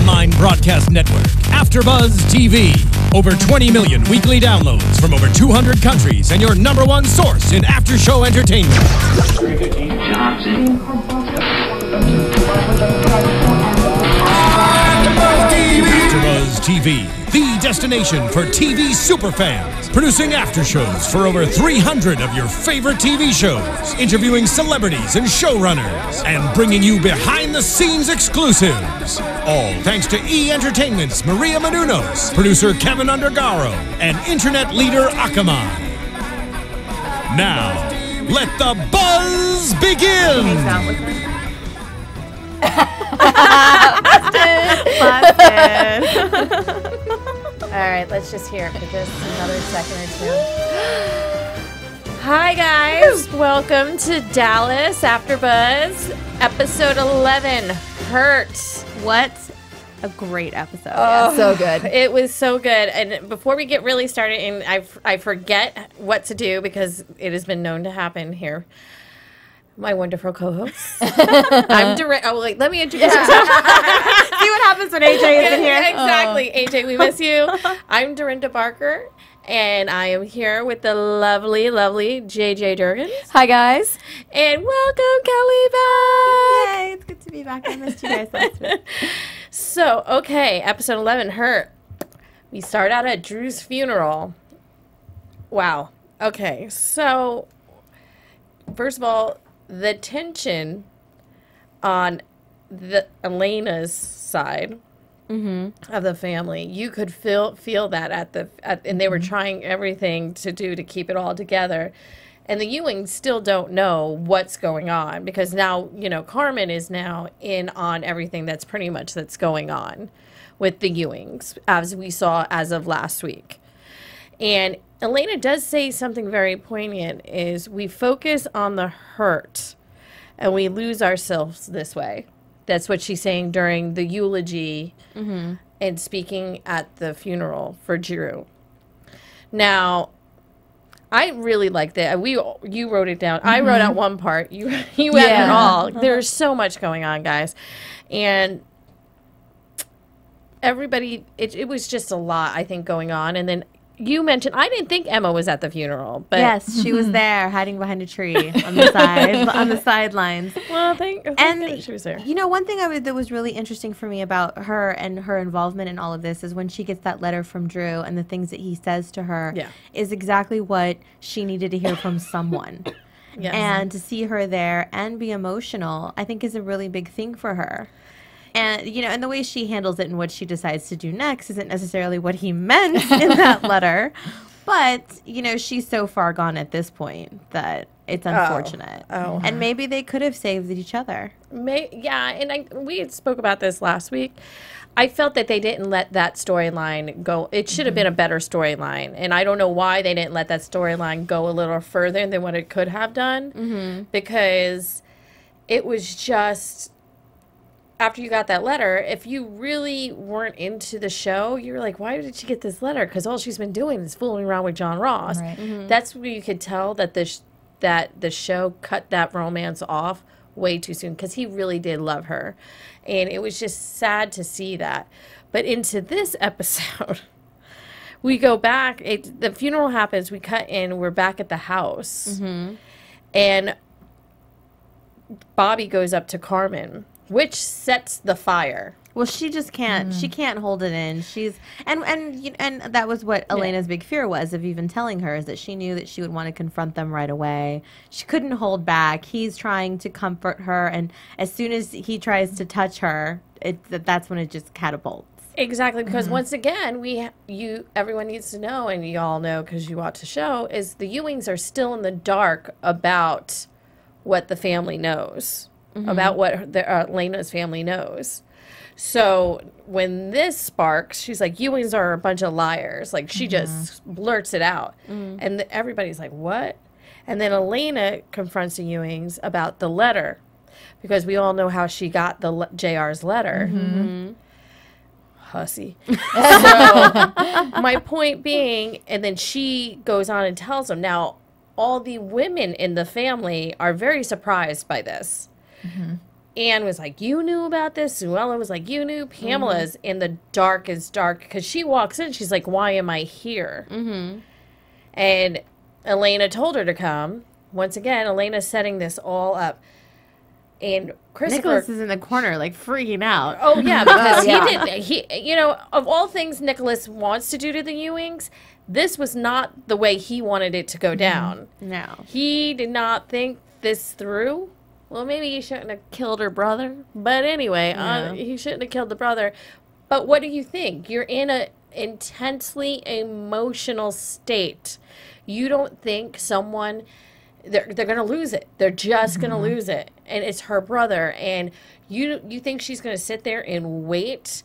online broadcast network, AFTERBUZZ TV. Over 20 million weekly downloads from over 200 countries and your #1 source in after-show entertainment. AFTERBUZZ TV, the destination for TV superfans. Producing after-shows for over 300 of your favorite TV shows. Interviewing celebrities and showrunners. And bringing you behind-the-scenes exclusives. All thanks to E! Entertainment's Maria Menounos, producer Kevin Undergaro, and internet leader Akamai. Now, let the buzz begin! Busted. All right, let's just hear it for just another second or two. Hi, guys. Welcome to Dallas AFTERBUZZ, episode 11, Hurt. What a great episode. Oh, so good. It was so good. And before we get really started, and I forget what to do because it has been known to happen here. My wonderful co-host. I'm direct. Oh, wait, let me introduce myself. See what happens when AJ isn't here? Exactly. AJ, we miss you. I'm Dorinda Barker, and I am here with the lovely, lovely JJ Jurgens. Hi, guys. And welcome, Kellie, back. Yay, it's good to be back. I missed you guys last week. So, okay, episode 11, Hurt. We start out at Drew's funeral. Wow. Okay, so, first of all, the tension on the Elena's side of the family, you could feel that and they were trying everything to do to keep it all together. And the Ewings still don't know what's going on because now, you know, Carmen is now in on everything that's going on with the Ewings, as we saw as of last week. And Elena does say something very poignant, is we focus on the hurt and we lose ourselves this way. That's what she's saying during the eulogy and speaking at the funeral for Drew. Now, I really like that. You wrote it down. I wrote out one part. You had it all. There's so much going on, guys. And everybody, it was just a lot, I think, going on. And then you mentioned, I didn't think Emma was at the funeral, but yes, she was there, hiding behind a tree on the side, on the sidelines. Well, thank God she was there. You know, one thing that was really interesting for me about her and her involvement in all of this is when she gets that letter from Drew and the things that he says to her is exactly what she needed to hear from someone. Yes. And to see her there and be emotional, I think is a really big thing for her. And, you know, and the way she handles it and what she decides to do next isn't necessarily what he meant in that letter. But, you know, she's so far gone at this point that it's unfortunate. Oh. And maybe they could have saved each other. And we had spoke about this last week. I felt that they didn't let that storyline go. It should have been a better storyline. And I don't know why they didn't let that storyline go a little further than what it could have done. Because it was just... After you got that letter, if you really weren't into the show, you were like, why did she get this letter? Because all she's been doing is fooling around with John Ross. Right. That's where you could tell that the show cut that romance off way too soon because he really did love her. And it was just sad to see that. But into this episode, we go back. The funeral happens. We cut in. We're back at the house. And Bobby goes up to Carmen, which sets the fire. Well, she just can't. She can't hold it in. She's and that was what Elena's big fear was of even telling her, is that she knew that she would want to confront them right away. She couldn't hold back. He's trying to comfort her, and as soon as he tries to touch her, that's when it just catapults. Exactly, because once again, everyone needs to know, and you all know because you watch the show, is the Ewings are still in the dark about what the family knows. About what Elena's family knows. So when this sparks, she's like, Ewings are a bunch of liars. Like, she just blurts it out. And everybody's like, what? And then Elena confronts the Ewings about the letter. Because we all know how she got JR's letter. Hussy. So my point being, and then she goes on and tells them. Now, all the women in the family are very surprised by this. Anne was like, you knew about this. Suella was like, you knew. Pamela's in the darkest dark because she walks in. She's like, why am I here? And Elena told her to come. Once again, Elena's setting this all up. And Nicholas is in the corner, like, freaking out. Oh, yeah, because he you know, of all things Nicholas wants to do to the Ewings, this was not the way he wanted it to go down. No. He did not think this through. Well, maybe he shouldn't have killed her brother. But anyway, he shouldn't have killed the brother. But what do you think? You're in an intensely emotional state. You don't think someone... They're going to lose it. They're just going to lose it. And it's her brother. And you think she's going to sit there and wait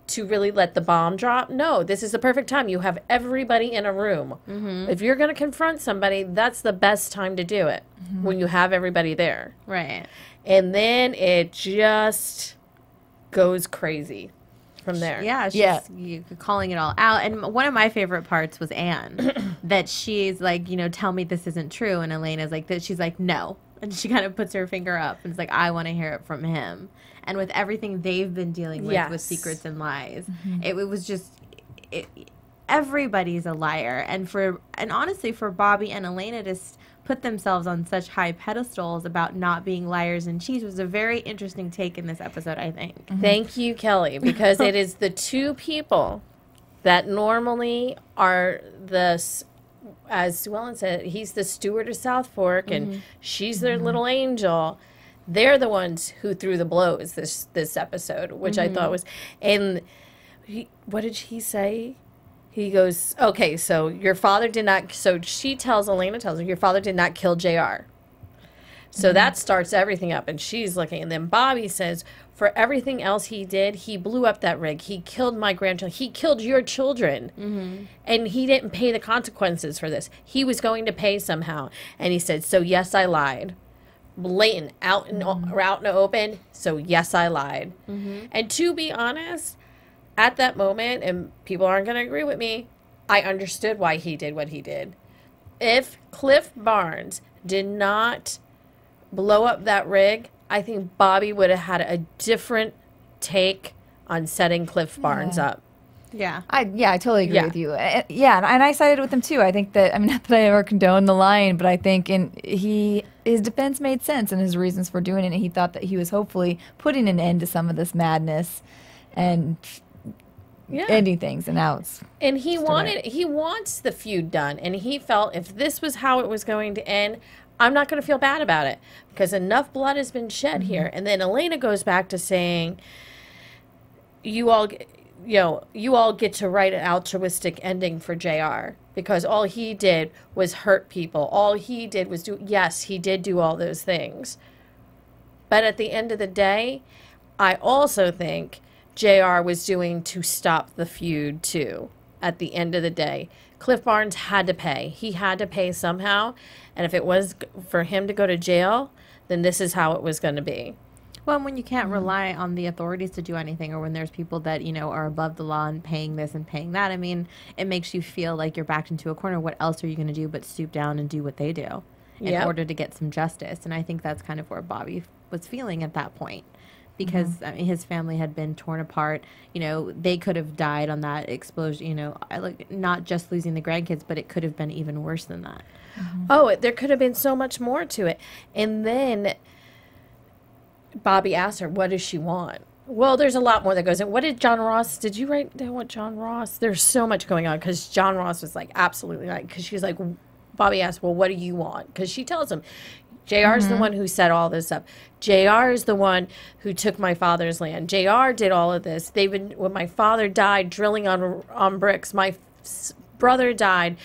to really let the bomb drop? No, this is the perfect time. You have everybody in a room. If you're going to confront somebody, that's the best time to do it, when you have everybody there. Right. And then it just goes crazy from there. Yeah, you're calling it all out. And one of my favorite parts was Anne, that she's like, you know, tell me this isn't true. And Elena's like, that she's like, no. And she kind of puts her finger up and is like, I want to hear it from him. And with everything they've been dealing with secrets and lies, it was just, everybody's a liar. And honestly, for Bobby and Elena to put themselves on such high pedestals about not being liars and cheats was a very interesting take in this episode, I think. Thank you, Kelly, because it is the two people that normally are as Sue Ellen said, he's the steward of South Fork and she's their little angel. They're the ones who threw the blows this episode, which I thought was, and what did he say? He goes, okay, so your father did not, so Elena tells her, your father did not kill JR. So that starts everything up, and she's looking. And then Bobby says, for everything else he did, he blew up that rig. He killed my grandchildren. He killed your children. And he didn't pay the consequences for this. He was going to pay somehow. And he said, so yes, I lied. Blatant, out in the open, so yes, I lied. And to be honest, at that moment, and people aren't going to agree with me, I understood why he did what he did. If Cliff Barnes did not blow up that rig, I think Bobby would have had a different take on setting Cliff Barnes up. Yeah, I totally agree with you. And I sided with him too. I think that, I mean, not that I ever condone the lying, but I think his defense made sense and his reasons for doing it. And he thought that he was hopefully putting an end to some of this madness and ending things. And now it's he wants the feud done, and he felt if this was how it was going to end, I'm not going to feel bad about it because enough blood has been shed here. And then Elena goes back to saying, you all get to write an altruistic ending for JR because all he did was hurt people. All he did was he did do all those things. But at the end of the day, I also think JR was doing to stop the feud too. At the end of the day, Cliff Barnes had to pay. He had to pay somehow. And if it was for him to go to jail, then this is how it was going to be. Well, when you can't rely on the authorities to do anything, or when there's people that, you know, are above the law and paying this and paying that, I mean, it makes you feel like you're backed into a corner. What else are you going to do but stoop down and do what they do in order to get some justice? And I think that's kind of where Bobby was feeling at that point. Because I mean, his family had been torn apart. You know, they could have died on that explosion. You know, not just losing the grandkids, but it could have been even worse than that. Oh, there could have been so much more to it. And then Bobby asked her, what does she want? Well, there's a lot more that goes in. What did John Ross, did you write down what John Ross? There's so much going on because John Ross was like, absolutely right. Because she's like, Bobby asked, well, what do you want? Because she tells him, JR is the one who set all this up. JR is the one who took my father's land. JR did all of this. When my father died drilling on bricks, my brother died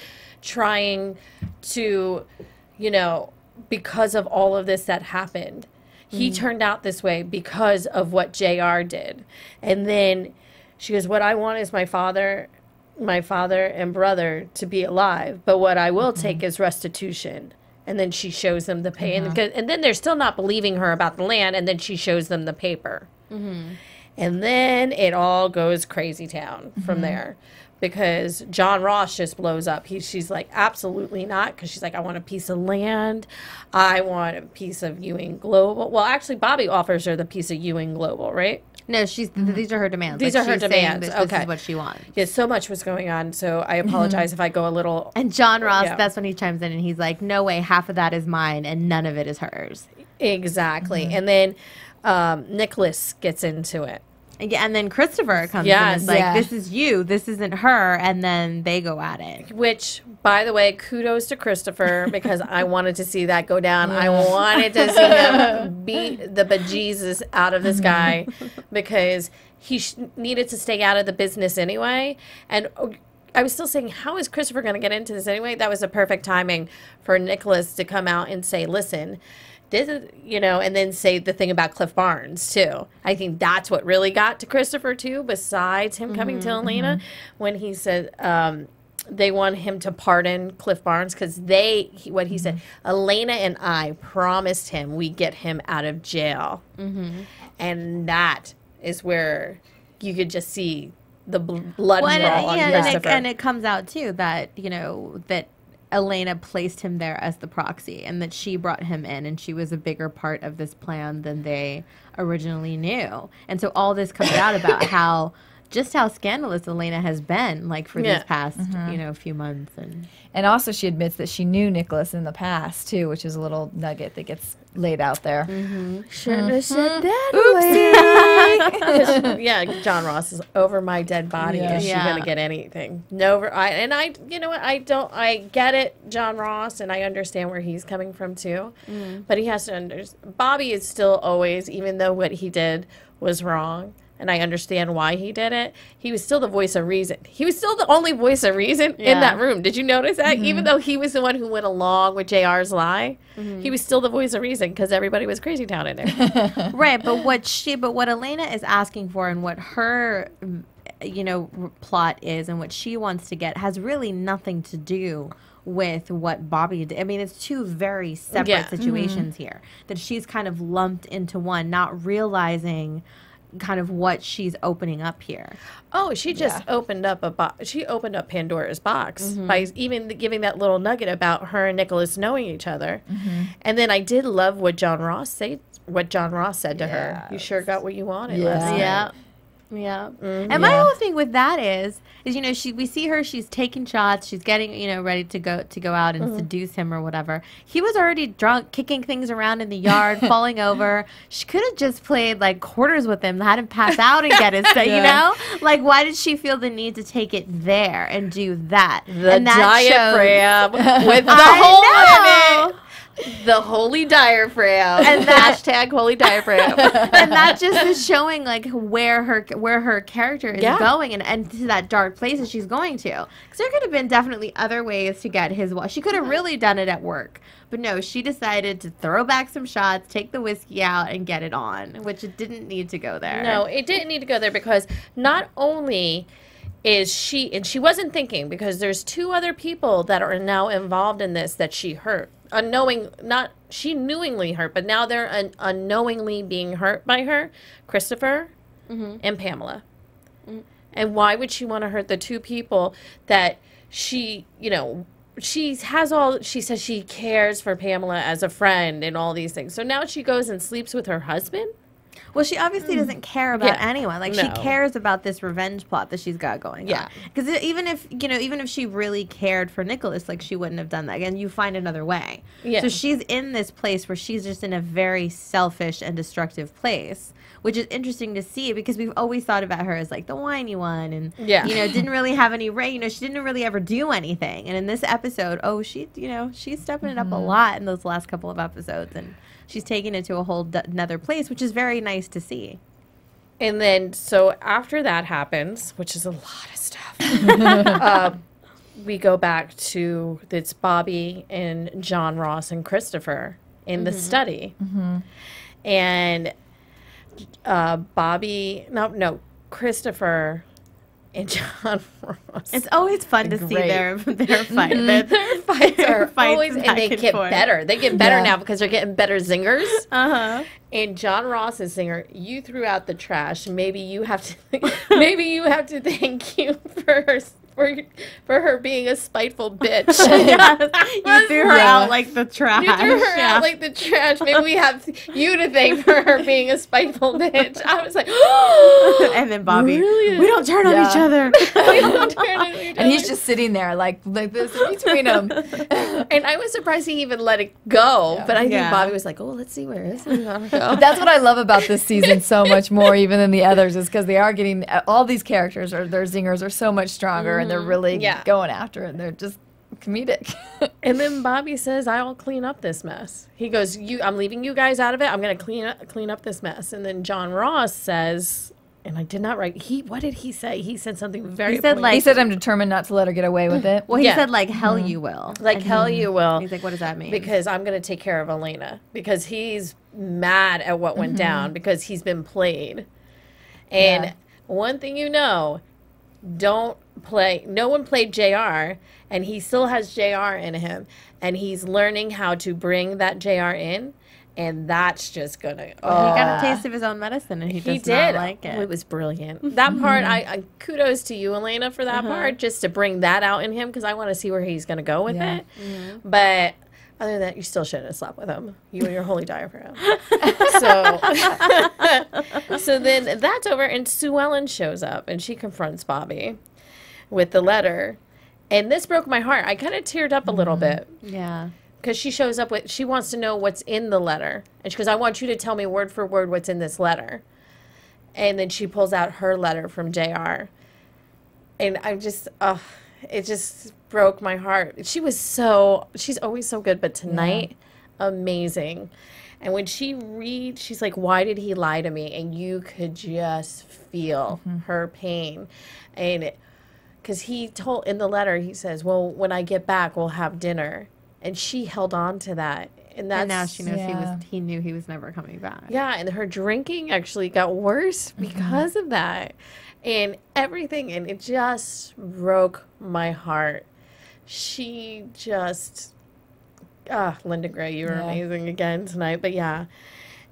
trying to, you know, because of all of this that happened. He turned out this way because of what JR did. And then she goes, what I want is my father and brother to be alive. But what I will take is restitution. And then she shows them the pay. And then they're still not believing her about the land. And then she shows them the paper. And then it all goes crazy town from there. because John Ross just blows up. She's like, absolutely not, because she's like, I want a piece of land. I want a piece of Ewing Global. Well, actually, Bobby offers her the piece of Ewing Global, right? No, these are her demands. These are her demands. This is what she wants. Yeah, so much was going on, so I apologize if I go a little... And John Ross, that's when he chimes in, and he's like, no way, half of that is mine, and none of it is hers. Exactly. And then Nicholas gets into it. Yeah, and then Christopher comes in and is like, this is you, this isn't her, and then they go at it. Which, by the way, kudos to Christopher, because I wanted to see that go down. I wanted to see him beat the bejesus out of this guy, because he needed to stay out of the business anyway. And I was still saying, how is Christopher going to get into this anyway? That was the perfect timing for Nicholas to come out and say, listen, this is, and then say the thing about Cliff Barnes, too. I think that's what really got to Christopher, too, besides him coming to Elena, when he said they want him to pardon Cliff Barnes, because what he said, Elena and I promised him we get him out of jail. And that is where you could just see the blood draw on Christopher. And it comes out, too, that, that Elena placed him there as the proxy, and that she brought him in, and she was a bigger part of this plan than they originally knew. And so all this comes out about how scandalous Elena has been, like, for these past, few months. And also she admits that she knew Nicholas in the past, too, which is a little nugget that gets laid out there. Shouldn't have said that. Yeah, John Ross is over my dead body. Is she going to get anything? No, you know what? I get it, John Ross, and I understand where he's coming from, too. But he has to understand. Bobby is still always, even though what he did was wrong, and I understand why he did it, he was still the voice of reason. He was still the only voice of reason in that room. Did you notice that? Even though he was the one who went along with JR's lie, he was still the voice of reason, because everybody was crazy town in there. Right, but what Elena is asking for, and what her plot is, and what she wants to get, has really nothing to do with what Bobby did. I mean, it's two very separate situations here that she's kind of lumped into one, not realizing kind of what she's opening up here. Oh, she just opened up she opened up Pandora's box by even giving that little nugget about her and Nicholas knowing each other. And then I did love what John Ross said to her. You sure got what you wanted last night. Yeah. And my whole thing with that is we see her, she's taking shots, she's getting, ready to go out and seduce him or whatever. He was already drunk, kicking things around in the yard, falling over. She could have just played like quarters with him, had him pass out and get his stuff, Like, why did she feel the need to take it there and do that? The diaphragm with the hole in it. The holy diaphragm. And that hashtag holy diaphragm. And that just is showing like where her character is going, and to that dark place that she's going to. Because there could have been definitely other ways to get his wife. She could have really done it at work. But no, she decided to throw back some shots, take the whiskey out, and get it on, which it didn't need to go there. No, it didn't need to go there, because not only is she, and she wasn't thinking, because there's two other people that are now involved in this that she hurt. She knowingly hurt, but now they're unknowingly being hurt by her, Christopher and Pamela. And why would she want to hurt the two people that she says she cares for Pamela as a friend and all these things. So now she goes and sleeps with her husband? Well, she obviously doesn't care about anyone. Like, she cares about this revenge plot that she's got going on. Because even if she really cared for Nicholas, like, she wouldn't have done that. Again, you find another way. So she's in this place where she's just in a very selfish and destructive place, which is interesting to see, because we've always thought about her as like the whiny one, and didn't really have any she didn't really ever do anything. And in this episode, she's stepping it up a lot in those last couple of episodes, and she's taking it to a whole another place, which is very nice to see. And then, so after that happens, which is a lot of stuff, we go back to it's Bobby and John Ross and Christopher in the study. And Christopher and John Ross. It's always fun to see their fight. Their fights are always, and they get better. They get better now because they're getting better zingers. And John Ross is zinger. You threw out the trash. Maybe you have to. Maybe you have to thank you for for her being a spiteful bitch. You threw her out like the trash. You threw her out like the trash. Maybe we have you to thank for her being a spiteful bitch. I was like, and then Bobby, Brilliant. we don't turn on each other. We don't turn on each other. And he's just sitting there like this between them. And I was surprised he even let it go. But I think Bobby was like, oh, let's see where this is going to go. That's what I love about this season so much more even than the others, is because they are getting all these characters, or their zingers are so much stronger, and they're really going after it. They're just comedic. And then Bobby says, I'll clean up this mess. He goes, I'm leaving you guys out of it. I'm going to clean up this mess. And then John Ross says, and I did not write, what did he say? He said something very he he said, I'm determined not to let her get away with it. Well, he said, like, hell you will. Like, hell you will. He's like, what does that mean? Because I'm going to take care of Elena. Because he's mad at what went down. Because he's been played. And one thing you know, no one played JR, and he still has JR in him, and he's learning how to bring that JR in, and that's just gonna. He got a taste of his own medicine, and he did not like it. It was brilliant. That part, I kudos to you, Elena, for that part, just to bring that out in him, because I want to see where he's gonna go with it. But other than that, you still shouldn't have slept with him. You and your holy diaphragm. So then that's over, and Sue Ellen shows up, and she confronts Bobby with the letter. And this broke my heart. I kind of teared up a little bit. Yeah. Because she shows up with, she wants to know what's in the letter. And she goes, I want you to tell me word for word what's in this letter. And then she pulls out her letter from JR. And I just, it just broke my heart. She's always so good, but tonight, amazing. And when she reads, she's like, why did he lie to me? And you could just feel her pain. And because he told, in the letter, he says, well, when I get back, we'll have dinner. And she held on to that. And now she knows he knew he was never coming back. Yeah, and her drinking actually got worse because of that. And everything, and it just broke my heart. She just, Linda Gray, you were amazing again tonight. But yeah.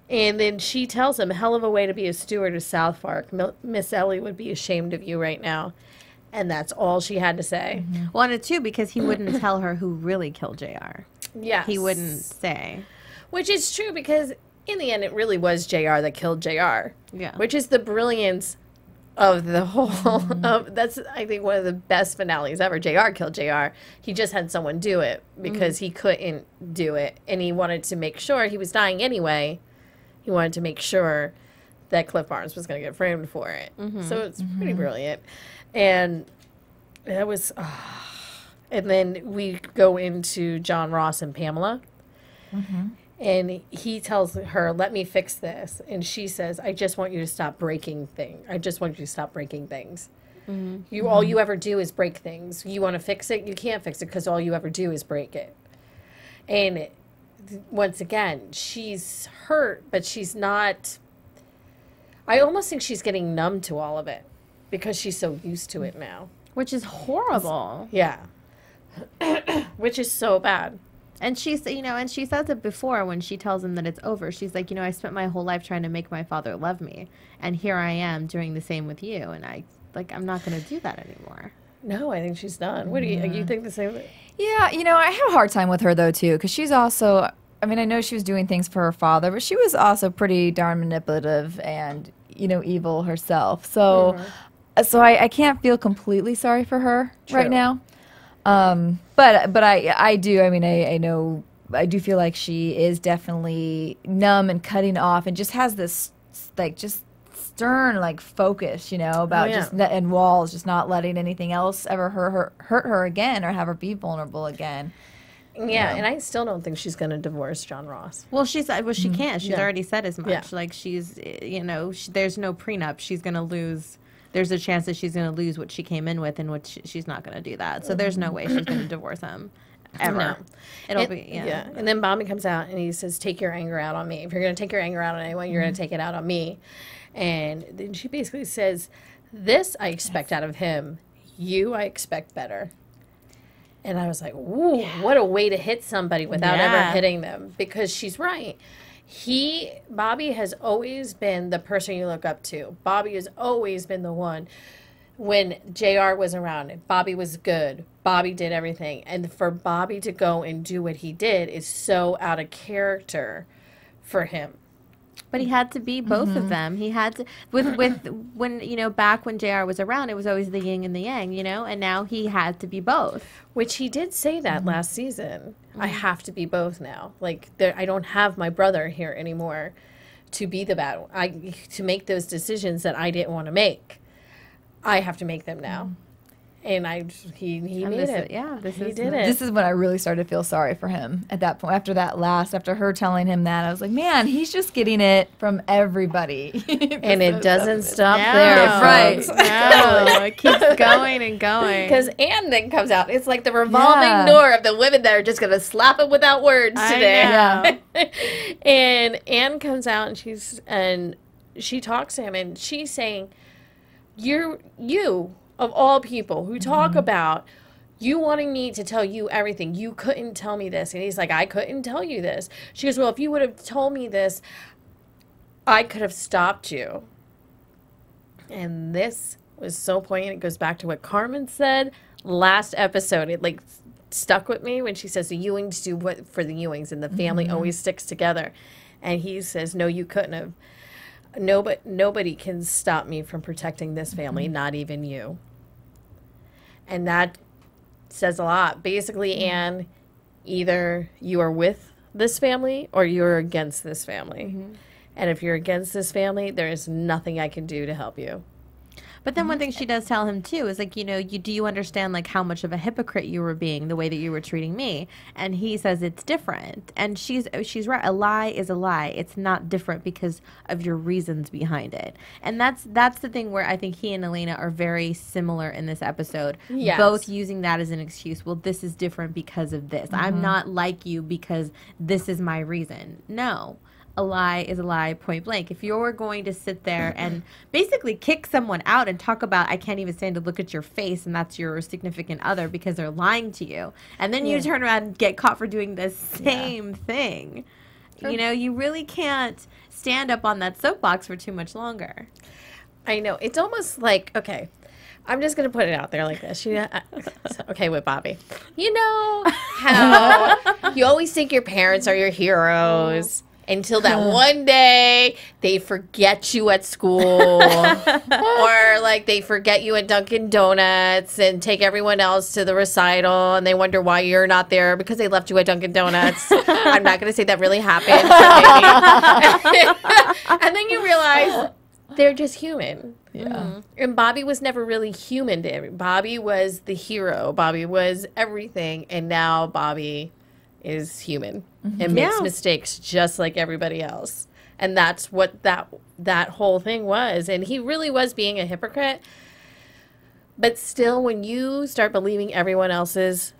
And then she tells him, hell of a way to be a steward of South Park. Miss Ellie would be ashamed of you right now. And that's all she had to say. Well, and too, because he wouldn't tell her who really killed JR. Yes. He wouldn't say. Which is true, because in the end, it really was JR that killed JR. Yeah. Which is the brilliance of the whole, that's, I think, one of the best finales ever. JR killed JR. He just had someone do it because he couldn't do it. And he wanted to make sure, he was dying anyway. He wanted to make sure that Cliff Barnes was going to get framed for it. So it's pretty brilliant. And that was, and then we go into John Ross and Pamela. And he tells her, let me fix this. And she says, I just want you to stop breaking things. I just want you to stop breaking things. All you ever do is break things. You want to fix it? You can't fix it because all you ever do is break it. And once again, she's hurt, but she's not, I almost think she's getting numb to all of it because she's so used to it now. Which is horrible. Yeah. Which is so bad. And she's, and she says it before when she tells him that it's over. She's like, I spent my whole life trying to make my father love me. And here I am doing the same with you. And I'm not going to do that anymore. No, I think she's done. What do you think the same? Yeah, I have a hard time with her, though, too, because she's also, I know she was doing things for her father, but she was also pretty darn manipulative and, evil herself. So, so I can't feel completely sorry for her right now. But I do, I know, I do feel like she is definitely numb and cutting off and just has this, just stern, focus, about and walls, just not letting anything else ever hurt her again or have her be vulnerable again. Yeah, and I still don't think she's going to divorce John Ross. Well, she said, she can't. She's already said as much. Yeah. She's, there's no prenup. She's going to lose. There's a chance that she's going to lose what she came in with, and what she's not going to do that. So there's no way she's going to divorce him ever. No. It'll be And then Bobby comes out and he says, "Take your anger out on me. If you're going to take your anger out on anyone, you're going to take it out on me." And then she basically says, "This I expect out of him. You I expect better." And I was like, "Ooh, what a way to hit somebody without ever hitting them," because she's right. Bobby has always been the person you look up to. Bobby has always been the one. when JR was around, Bobby was good. Bobby did everything. And for Bobby to go and do what he did is so out of character for him. But he had to be both of them. He had to, with when, you know, back when JR was around, it was always the yin and the yang, you know, and now he had to be both. Which he did say that last season. I have to be both now. Like, I don't have my brother here anymore to be the bad one. To make those decisions that I didn't want to make. I have to make them now. And he made it. Yeah, he did it. This is when I really started to feel sorry for him at that point. After her telling him that, I was like, man, he's just getting it from everybody. And it doesn't stop there, right? folks. No, it keeps going and going. Because Anne then comes out. It's like the revolving door of the women that are just going to slap him without words today. Yeah. And Anne comes out and she talks to him and she's saying, you of all people who talk about you wanting me to tell you everything, you couldn't tell me this. And he's like, I couldn't tell you this. She goes, well, if you would have told me this, I could have stopped you. And this was so poignant. It goes back to what Carmen said last episode. It like stuck with me when she says the Ewings do what for the Ewings and the family always sticks together. And he says, no, you couldn't have. Nobody can stop me from protecting this family, not even you. And that says a lot. Basically, Anne, either you are with this family or you're against this family. And if you're against this family, there is nothing I can do to help you. But then one thing she does tell him too is like, you know, do you understand like how much of a hypocrite you were being the way that you were treating me? And he says it's different. And she's right. A lie is a lie. It's not different because of your reasons behind it. And that's the thing where I think he and Elena are very similar in this episode. Yes. Both using that as an excuse. Well, this is different because of this. I'm not like you because this is my reason. No. A lie is a lie, point blank. If you're going to sit there and basically kick someone out and talk about, I can't even stand to look at your face, and that's your significant other because they're lying to you, and then you turn around and get caught for doing the same thing, you know, you really can't stand up on that soapbox for too much longer. I know. It's almost like, okay, I'm just going to put it out there like this. Okay, with Bobby. You know how you always think your parents are your heroes. Until that one day they forget you at school or like they forget you at Dunkin' Donuts and take everyone else to the recital and they wonder why you're not there because they left you at Dunkin' Donuts. I'm not going to say that really happened. And then you realize they're just human. Yeah. And Bobby was never really human to everyone. Bobby was the hero. Bobby was everything. And now Bobby is human and makes mistakes just like everybody else. And that's what that whole thing was. And he really was being a hypocrite. But still, when you start believing everyone else's,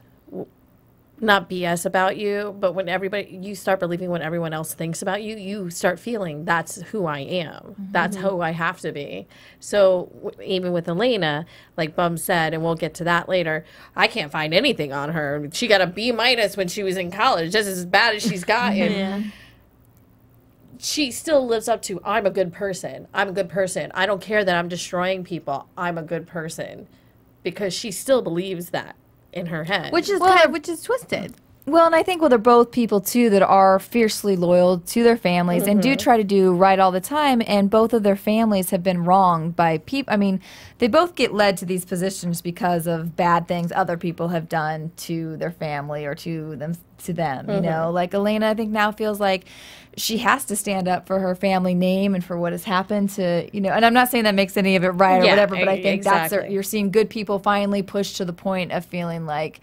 not BS about you, but when you start believing what everyone else thinks about you, you start feeling that's who I am. That's who I have to be. So even with Elena, like Bum said, and we'll get to that later, I can't find anything on her. She got a B- when she was in college, just as bad as she's gotten. She still lives up to, I'm a good person. I'm a good person. I don't care that I'm destroying people. I'm a good person. Because she still believes that in her head. Which is which is twisted. Well, and I think, they're both people, too, that are fiercely loyal to their families and do try to do right all the time, and both of their families have been wronged by people. I mean, they both get led to these positions because of bad things other people have done to their family or to them, you know? Like, Elena, I think, now feels like she has to stand up for her family name and for what has happened to, you know, and I'm not saying that makes any of it right or whatever, but I think you're seeing good people finally push to the point of feeling like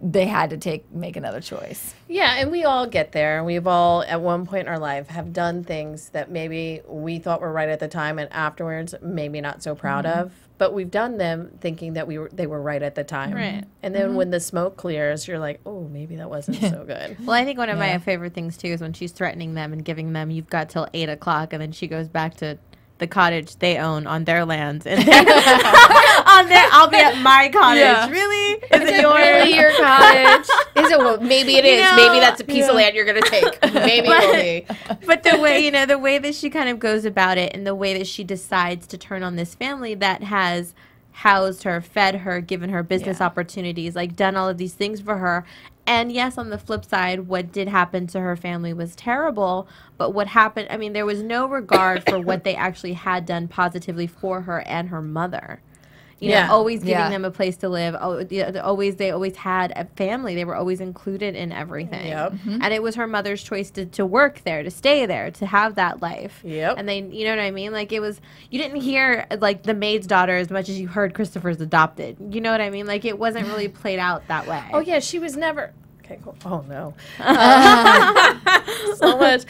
they had to make another choice. Yeah, and we all get there. We've all, at one point in our life, have done things that maybe we thought were right at the time and afterwards maybe not so proud of. But we've done them thinking that they were right at the time. Right. And then when the smoke clears, you're like, oh, maybe that wasn't so good. Well, I think one of my favorite things, too, is when she's threatening them and giving them, you've got till 8 o'clock, and then she goes back to the cottage they own on their lands. And I'll be at my cottage. Yeah. Really? Is it yours? Really your cottage? Is it? Well, maybe it is. You know, maybe that's a piece of land you're going to take. Maybe it will be. But the way, the way that she kind of goes about it and the way that she decides to turn on this family that has housed her, fed her, given her business opportunities, like done all of these things for her. And yes, on the flip side, what did happen to her family was terrible. But what happened, I mean, there was no regard for what they actually had done positively for her and her mother. You know, always giving them a place to live. They always had a family. They were always included in everything. Yep. And it was her mother's choice to work there, to stay there, to have that life. Yep. And they, you know what I mean? Like, it was, you didn't hear, like, the maid's daughter as much as you heard Christopher's adopted. You know what I mean? Like, it wasn't really played out that way. Oh, yeah, she was never... Okay, cool. Oh, no. So much.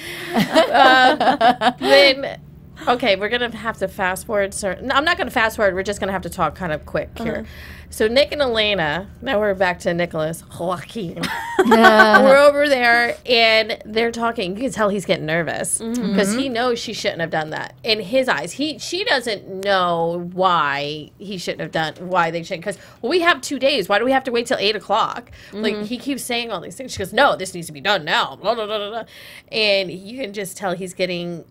Then... Okay, we're going to have to fast forward. No, I'm not going to fast forward. We're just going to have to talk kind of quick here. So Nick and Elena, now we're back to Nicholas, Joaquin. We're over there, and they're talking. You can tell he's getting nervous because he knows she shouldn't have done that. In his eyes, she doesn't know why he shouldn't have done, why they shouldn't. Because, well, we have 2 days. Why do we have to wait till 8 o'clock? Like, he keeps saying all these things. She goes, no, this needs to be done now. Blah, blah, blah, blah, blah. And you can just tell he's getting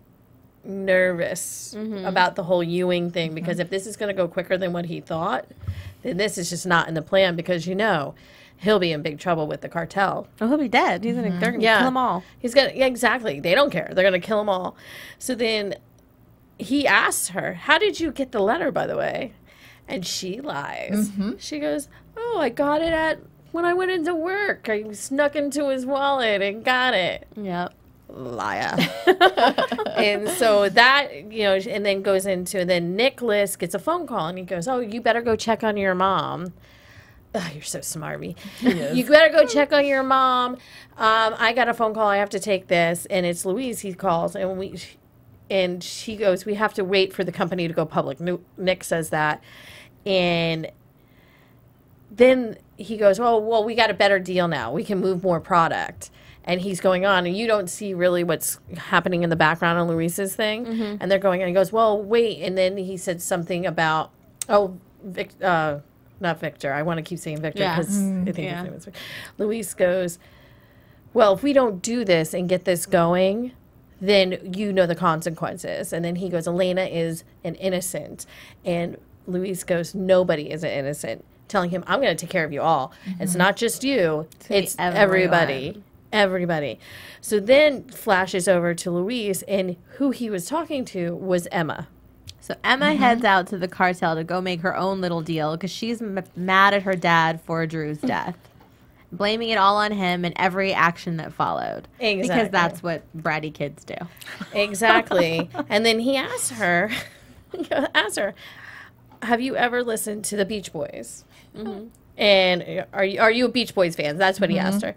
nervous about the whole Ewing thing, because if this is going to go quicker than what he thought, then this is just not in the plan, because he'll be in big trouble with the cartel. Oh, he'll be dead. They're going to kill them all. He's going to, exactly. They don't care. They're going to kill them all. So then he asks her, how did you get the letter, by the way? And she lies. She goes, oh, I got it when I went into work. I snuck into his wallet and got it. Yep. Liar. And so that, and then goes into, and then Nicholas gets a phone call, and he goes, oh, you better go check on your mom. Oh, you're so smarmy. You better go check on your mom. I got a phone call. I have to take this. And it's Louise he calls, and she goes, we have to wait for the company to go public. Nick says that. And then he goes, oh, well, we got a better deal now. We can move more product. And he's going on, and you don't see really what's happening in the background on Luis's thing. And they're going, and he goes, well, wait. And then he said something about, not Victor. I want to keep saying Victor because I think his name is Victor. Luis goes, well, if we don't do this and get this going, then you know the consequences. And then he goes, Elena is an innocent. And Luis goes, nobody is an innocent. Telling him, I'm going to take care of you all. It's not just you. It's everybody. Everybody. So then flashes over to Louise, and who he was talking to was Emma. So Emma heads out to the cartel to go make her own little deal because she's mad at her dad for Drew's death, blaming it all on him and every action that followed. Exactly. Because that's what bratty kids do. Exactly. And then he asked her, have you ever listened to the Beach Boys? And are you a Beach Boys fan? That's what he asked her.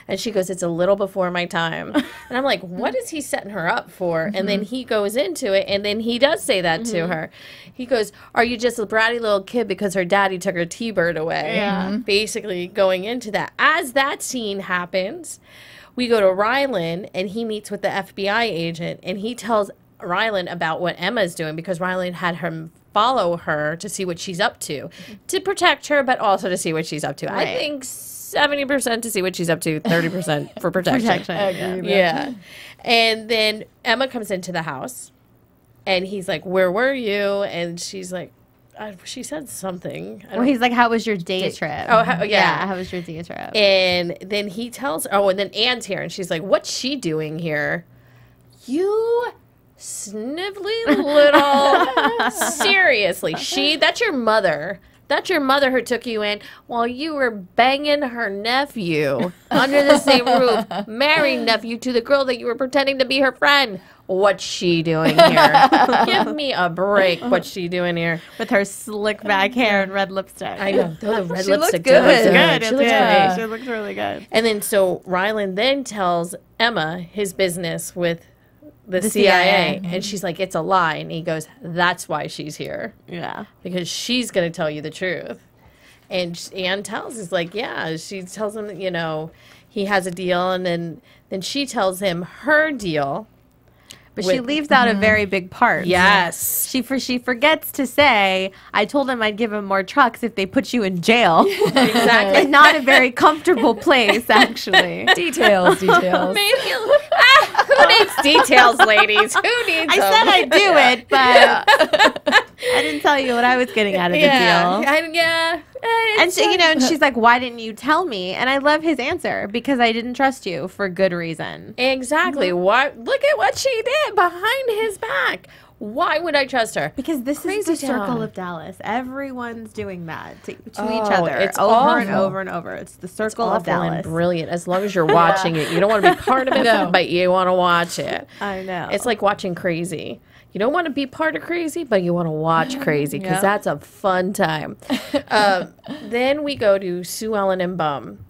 And she goes, it's a little before my time. And I'm like, what is he setting her up for? And then he goes into it, and then he does say that to her. He goes, are you just a bratty little kid because her daddy took her T-Bird away? Yeah. Basically going into that. As that scene happens, we go to Ryland, and he meets with the FBI agent, and he tells Ryland about what Emma's doing, because Ryland had him follow her to see what she's up to protect her, but also to see what she's up to. Right. I think 70% to see what she's up to, 30% for protection. Yeah. And then Emma comes into the house, and he's like, where were you? And she's like, she said something. Well, he's like, how was your day trip? Oh, yeah. How was your day trip? And then he tells, and then Anne's here, and she's like, what's she doing here? You snivelly little... Seriously, that's your mother. That's your mother who took you in while you were banging her nephew under the same roof, married nephew to the girl that you were pretending to be her friend. What's she doing here? Give me a break. What's she doing here? With her slick back hair and red lipstick. I know. The red she lipstick looks good. She looks great. She looks really good. And then so Ryland then tells Emma his business with the CIA. And she's like, it's a lie. And he goes, that's why she's here. Yeah. Because she's going to tell you the truth. And Anne tells, she tells him that, he has a deal. And then she tells him her deal. But she leaves out a very big part. Yes. She forgets to say, I told him I'd give him more trucks if they put you in jail. Exactly. And not a very comfortable place, actually. Details. Who needs details, ladies? Who needs them? I said I'd do it, but... I didn't tell you what I was getting out of the deal. And she, and she's like, why didn't you tell me? And I love his answer, because I didn't trust you for good reason. Exactly. Why? Look at what she did behind his back. Why would I trust her? Because this is the circle of Dallas. Everyone's doing that to each other. It's over awful. and over and over. It's the circle of Dallas. And brilliant. As long as you're watching it. You don't want to be part of it, but you want to watch it. I know. It's like watching Crazy. You don't want to be part of Crazy, but you want to watch Crazy, because that's a fun time. Then we go to Sue Ellen and Bum,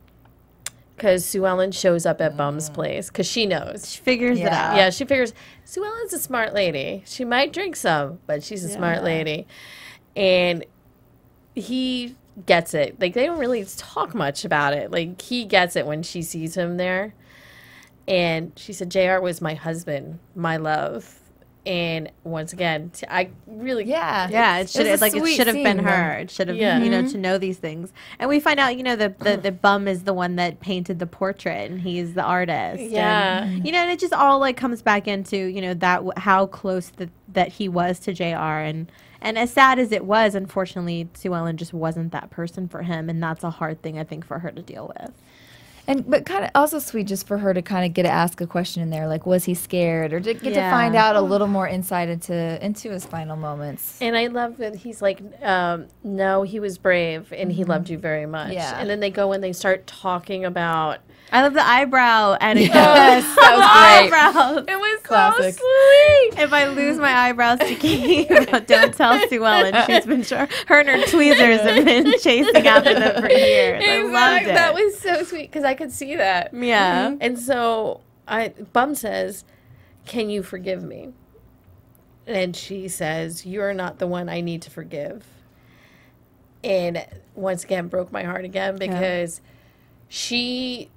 because Sue Ellen shows up at Bum's place, because she knows. She figures it out. Yeah, she figures Sue Ellen's a smart lady. She might drink some, but she's a smart lady. And he gets it. Like, they don't really talk much about it. Like, he gets it when she sees him there. And she said, JR was my husband, my love. And once again, I really it should have been her. It should have to know these things. And we find out the Bum is the one that painted the portrait, and he's the artist. And, and it just all like comes back into that how close that he was to JR, and as sad as it was, unfortunately, Sue Ellen just wasn't that person for him, and that's a hard thing I think for her to deal with. But kind of also sweet just for her to kind of get to ask a question in there, like, was he scared, or to get to find out a little more insight into his final moments. And I love that he's like, no, he was brave, and he loved you very much. And then they go and they start talking about. I love the eyebrow anecdote. Yes, that was great. It was classic. So sweet. If I lose my eyebrows to Keith, don't tell Sue Ellen. She's been her and her tweezers have been chasing after them for years. I loved it. That was so sweet, because I could see that. Yeah. And so Bum says, can you forgive me? And she says, you're not the one I need to forgive. And once again, broke my heart again, because she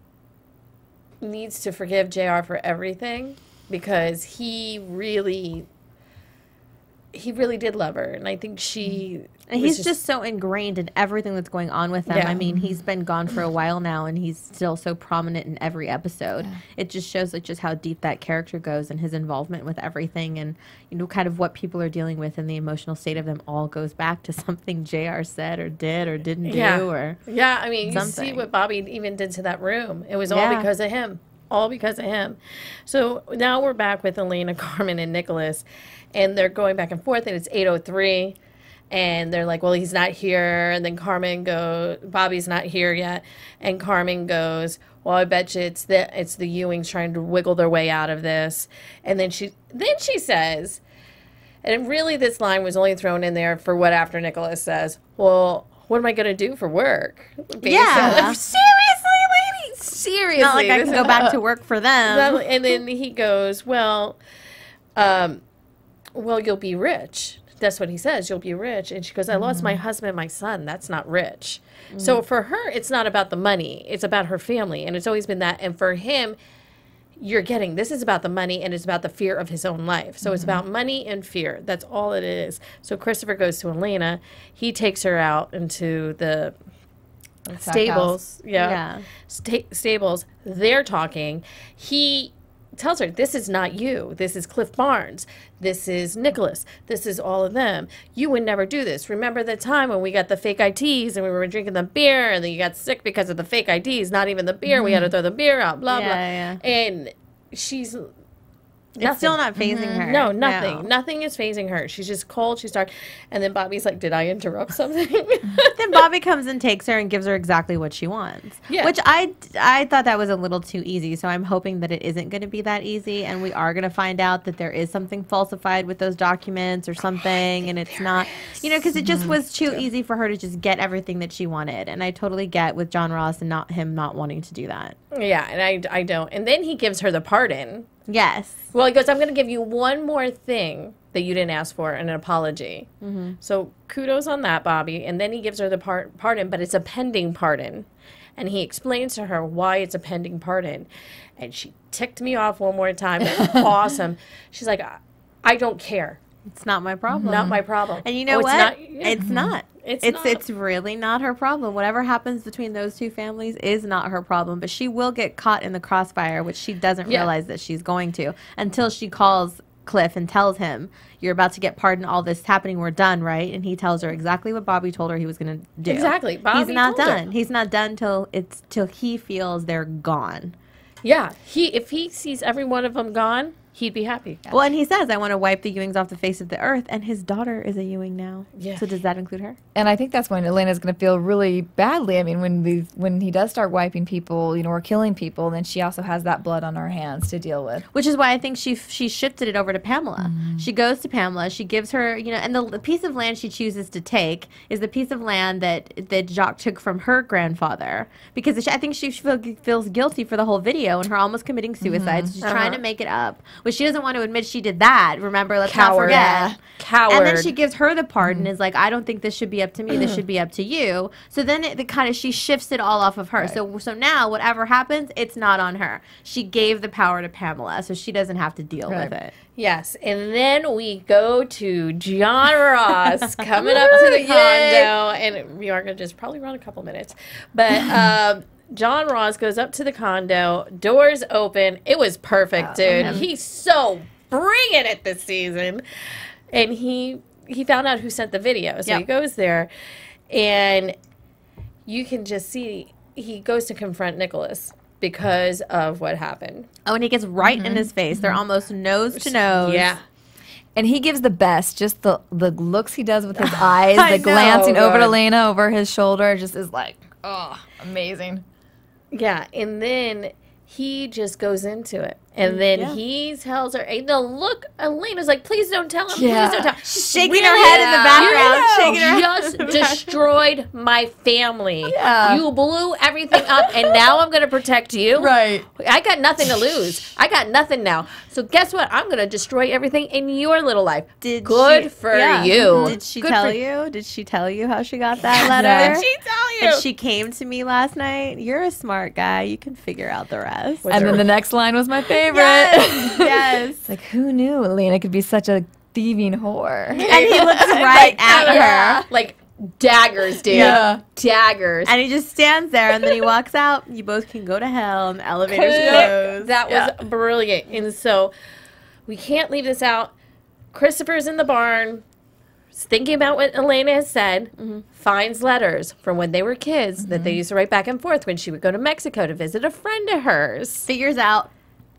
needs to forgive JR for everything, because he really did love her, and I think he's just so ingrained in everything that's going on with them. I mean, he's been gone for a while now, and he's still so prominent in every episode. It just shows like just how deep that character goes, and his involvement with everything, and kind of what people are dealing with, and the emotional state of them all goes back to something JR said or did or didn't do, or I mean, something. You see what Bobby even did to that room. It was all because of him. All because of him. So now we're back with Elena, Carmen, and Nicholas, and they're going back and forth, and it's 8:03, and they're like, well, he's not here, and then Carmen goes, Bobby's not here yet, and Carmen goes, well, I bet you it's the Ewings trying to wiggle their way out of this, and then she says, and really this line was only thrown in there for what after Nicholas says, well, what am I going to do for work? Basically. Yeah. Seriously, not like I can go back to work for them. And then he goes, well, you'll be rich. That's what he says. You'll be rich. And she goes, I lost my husband and my son. That's not rich. So for her, it's not about the money. It's about her family. And it's always been that. And for him, this is about the money, and it's about the fear of his own life. So it's about money and fear. That's all it is. So Christopher goes to Elena. He takes her out into the stables. Stables. They're talking. He tells her, this is not you. This is Cliff Barnes. This is Nicholas. This is all of them. You would never do this. Remember the time when we got the fake IDs and we were drinking the beer, and then you got sick because of the fake IDs, not even the beer. We had to throw the beer out, blah, blah. And she's... It's still not phasing her. No, nothing. No. Nothing is phasing her. She's just cold. She's dark. And then Bobby's like, did I interrupt something? Then Bobby comes and takes her and gives her exactly what she wants. Yeah. Which I thought that was a little too easy. So I'm hoping that it isn't going to be that easy. And we are going to find out that there is something falsified with those documents or something. And it's not, because it just was too easy for her to just get everything that she wanted. And I totally get with John Ross and him not wanting to do that. Yeah, and I don't. And then he gives her the pardon. Yes. Well, he goes, I'm going to give you one more thing that you didn't ask for, an apology. So kudos on that, Bobby. And then he gives her the pardon, but it's a pending pardon. And he explains to her why it's a pending pardon. And she ticked me off one more time. It's awesome. She's like, I don't care. It's not my problem. Not my problem. And you know what? It's not. It's really not her problem. Whatever happens between those two families is not her problem. But she will get caught in the crossfire, which she doesn't realize that she's going to, until she calls Cliff and tells him, "You're about to get pardoned. All this happening. We're done, right?" And he tells her exactly what Bobby told her he was going to do. Exactly. Bobby He's not told her. done. He's not done till he feels they're gone. Yeah. If he sees every one of them gone, he'd be happy. Well, and he says, "I want to wipe the Ewings off the face of the earth," and his daughter is a Ewing now. Yeah. So does that include her? And I think that's when Elena's going to feel really badly. I mean, when he does start wiping people, or killing people, then she also has that blood on her hands to deal with. Which is why I think she shifted it over to Pamela. She goes to Pamela. She gives her, and the piece of land she chooses to take is the piece of land that Jacques took from her grandfather, because I think she feels guilty for the whole video and her almost committing suicide. So she's trying to make it up. But she doesn't want to admit she did that. Remember, let's not forget. Yeah. Coward. And then she gives her the pardon. Is like, I don't think this should be up to me. This should be up to you. So then she shifts it all off of her. Right. So now whatever happens, it's not on her. She gave the power to Pamela, so she doesn't have to deal with it. Yes, and then we go to John Ross coming up to the condo, and we are going to just probably run a couple minutes, but John Ross goes up to the condo, doors open. It was perfect, dude. He's so bringing it this season. And he found out who sent the video. So he goes there, and you can just see he goes to confront Nicholas because of what happened. Oh, and he gets right in his face. They're almost nose to nose. Yeah. And he gives the best, just the looks he does with his eyes, the glancing over to Elena over his shoulder, just is like, oh, amazing. Yeah, and then he just goes into it. And then he tells her, and the look, Elena's like, please don't tell him, please don't tell him. She's shaking her head in the background. Shaking her just destroyed my family. You blew everything up, and now I'm going to protect you. Right. I got nothing to lose. I got nothing now. So guess what? I'm going to destroy everything in your little life. Good for you. Did she tell you? Did she tell you how she got that letter? Did she tell you? And she came to me last night. You're a smart guy. You can figure out the rest. And then the next line was my favorite. Yes. It's like, who knew Elena could be such a thieving whore? And he looks right at her. Like daggers, dude. Yeah. Daggers. And he just stands there, and then he walks out. You both can go to hell, and the elevator's closed. That was brilliant. And so we can't leave this out. Christopher's in the barn, thinking about what Elena has said, finds letters from when they were kids that they used to write back and forth when she would go to Mexico to visit a friend of hers. Figures out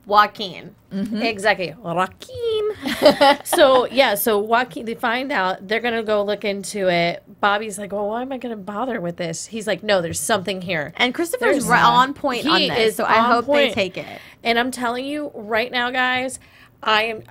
Joaquin. Exactly. Joaquin. So Joaquin, they find out, they're going to go look into it. Bobby's like, well, why am I going to bother with this? He's like, no, there's something here. And Christopher's on point on this, so I hope they take it. And I'm telling you right now, guys, I've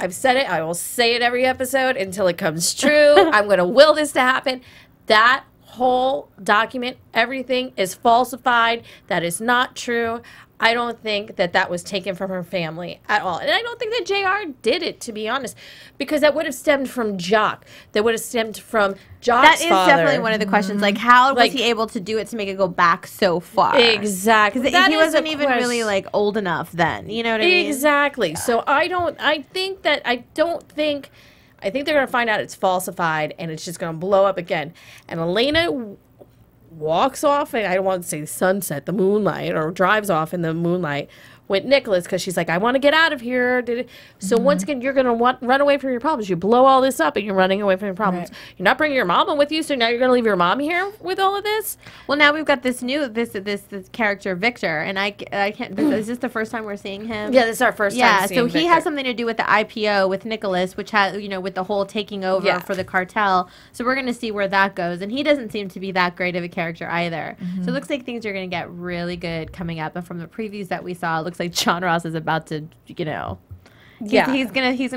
said it. I will say it every episode until it comes true. I'm going to will this to happen. That whole document, everything is falsified. That is not true. I don't think that was taken from her family at all. And I don't think that JR did it, to be honest, because that would have stemmed from Jock. That would have stemmed from Jock's That is father. definitely one of the questions. Like, how was he able to do it to make it go back so far? Exactly. Because he wasn't even really, like, old enough then. You know what I mean? Exactly. So I think they're going to find out it's falsified, and it's just going to blow up again. And Elena walks off, and I don't want to say sunset, the moonlight, or drives off in the moonlight with Nicholas, because she's like, I want to get out of here. So once again, you're going to run away from your problems. You blow all this up, and you're running away from your problems. Right. You're not bringing your mom with you, so now you're going to leave your mom here with all of this? Well, now we've got this character, Victor, and I can't, is this the first time we're seeing him? Yeah, this is our first time seeing so he Victor. has something to do with the IPO with Nicholas, which has, with the whole taking over for the cartel. So we're going to see where that goes, and he doesn't seem to be that great of a character either. So it looks like things are going to get really good coming up, and from the previews that we saw, it looks like John Ross is about to, he's gonna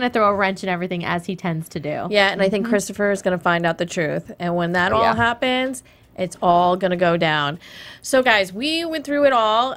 throw a wrench in everything, as he tends to do. Yeah, and I think Christopher is gonna find out the truth, and when that all happens, it's all gonna go down. So, guys, we went through it all.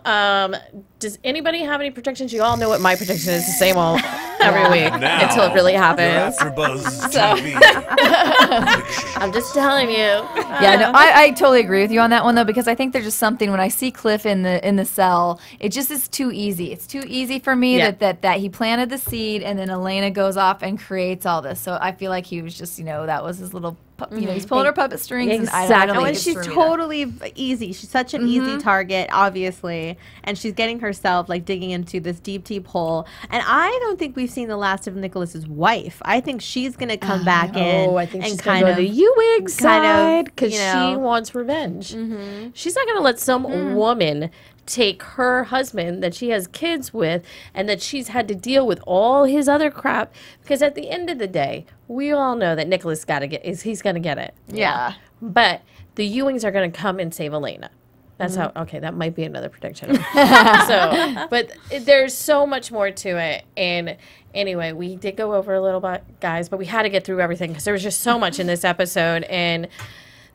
Does anybody have any predictions? You all know what my prediction is. The same all every week until it really happens. AFTERBUZZ So- TV. I'm just telling you. Yeah, no, I totally agree with you on that one, though, because I think there's just something when I see Cliff in the cell, it just is too easy. It's too easy for me that he planted the seed, and then Elena goes off and creates all this. So I feel like he was just, that was his little, he's pulling her puppet strings. Exactly. And she's totally easy. She's such an easy target, obviously, and she's getting her herself, like digging into this deep, deep hole. And I don't think we've seen the last of Nicholas's wife. I think she's going to come back in. Oh, I think and she's going to go to the Ewings side because she wants revenge. Mm-hmm. She's not going to let some woman take her husband that she has kids with and that she's had to deal with all his other crap, because at the end of the day, we all know that Nicholas he's going to get it. Yeah. But the Ewings are going to come and save Elena. That's how, okay, that might be another prediction. But there's so much more to it. And anyway, we did go over a little bit, guys, but we had to get through everything because there was just so much in this episode. And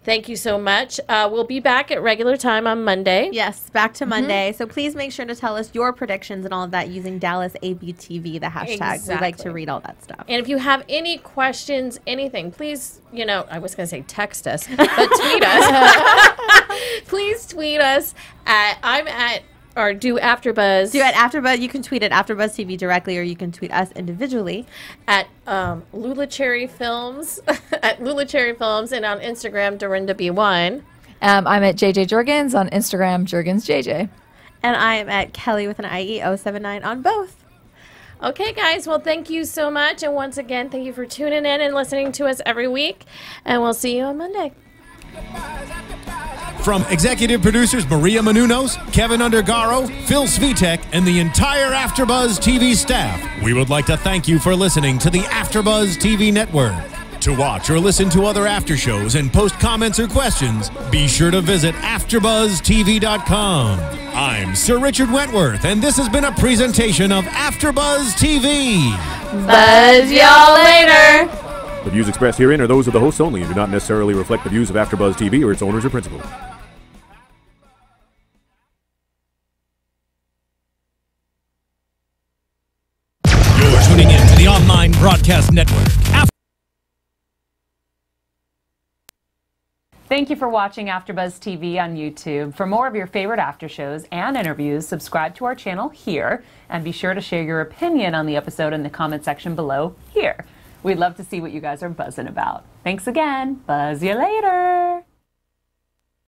thank you so much. We'll be back at regular time on Monday. Yes, back to Monday. So please make sure to tell us your predictions and all of that using DallasABTV, the hashtag. Exactly. We like to read all that stuff. And if you have any questions, anything, please, I was going to say text us, but tweet us. Please tweet us or do AfterBuzz. Do at AfterBuzz. You can tweet at AfterBuzz TV directly, or you can tweet us individually at Lula Cherry Films at Lula Cherry Films, and on Instagram Dorinda B1. I'm at JJ Jurgens on Instagram, JurgensJJ. And I am at Kellie with an IE 079 on both. Okay, guys. Well, thank you so much, and once again, thank you for tuning in and listening to us every week. And we'll see you on Monday. From executive producers Maria Menounos, Kevin Undergaro, Phil Svitek, and the entire AfterBuzz TV staff, we would like to thank you for listening to the AfterBuzz TV network. To watch or listen to other after shows and post comments or questions, be sure to visit AfterBuzzTV.com. I'm Sir Richard Wentworth, and this has been a presentation of AfterBuzz TV. Buzz y'all later. The views expressed herein are those of the hosts only and do not necessarily reflect the views of AfterBuzz TV or its owners or principals. You're tuning in to the online broadcast network. Thank you for watching AfterBuzz TV on YouTube. For more of your favorite after shows and interviews, subscribe to our channel here, and be sure to share your opinion on the episode in the comment section below here. We'd love to see what you guys are buzzing about. Thanks again. Buzz you later.